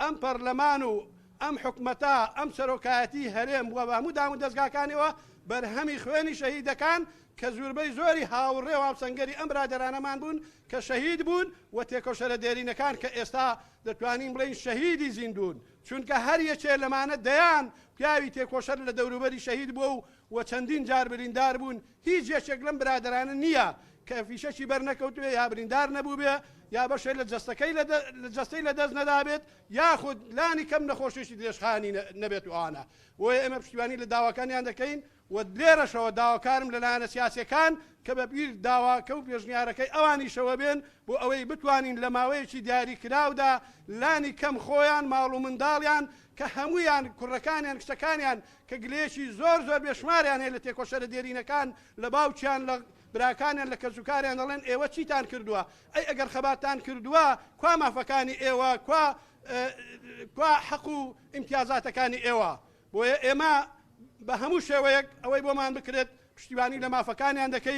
ئەم پەرلەمان و ئەم حکومەتە ئەم سەرۆکایەتی هەرێم وە بە هەموو دام و دەستگاکانەوە بەرهەمی خوێنی شەهیدەکان کە زۆربەی زۆری هاوڕێ و هاوسەنگەری ئەم برادەرانەمان بوون کە شەهید بوون و تێکۆشەرە دێرینەکان کە ئێستا دەتوانین بڵین شەهیدی زیندون چونکە هەر یەکێ لەمانە دەیان پیاوی تێکۆشەر لە دەوروبەری شەهید بووە و چەندین جار بریندار بوون هیچ یەکێک لەم برادەرانە نییە کە فیشەکی بەرنەکەوتوێ یا بریندار نەبوو بێ یا بەشێ لە جەستەی لە دەست نەدابێت یاخود لانی کەم نەخۆشیشی درێژخانی نەبێت و ئانە وۆی ئێمە پشتیوانی لە داواکانیان دەکەین و لێرەشەوە داواکارم لەلایەنە سیاسیەکان کە بەبیر داواکە و پێشنیارەکەی ئەوانیشەوە بێن بۆ ئەوەی بتوانین لە ماوەیەکی دیاریکراودا لانی کەم خۆیان ماڵ و منداڵیان کە هەمویان کوڕەکانیان کچەکانیان کە گلێشی زۆر زۆر بێشماریان هەیە لە تێکۆشەرە دێرینەکان لە باوکیان لە براکانیان لە کەسوکاریان دەڵێن ئێوە چیتان کردووە ئەی ئەگەر خەباتان کردووە کوا مافەکانی ئێوە کوا حەق و ئیمتیازاتەکانی ئێوە بۆیە ئێمە بە هەموو شێوەیەک ئەوەی بۆمان بکرێت پشتیوانی لە مافەکانیان دەکەین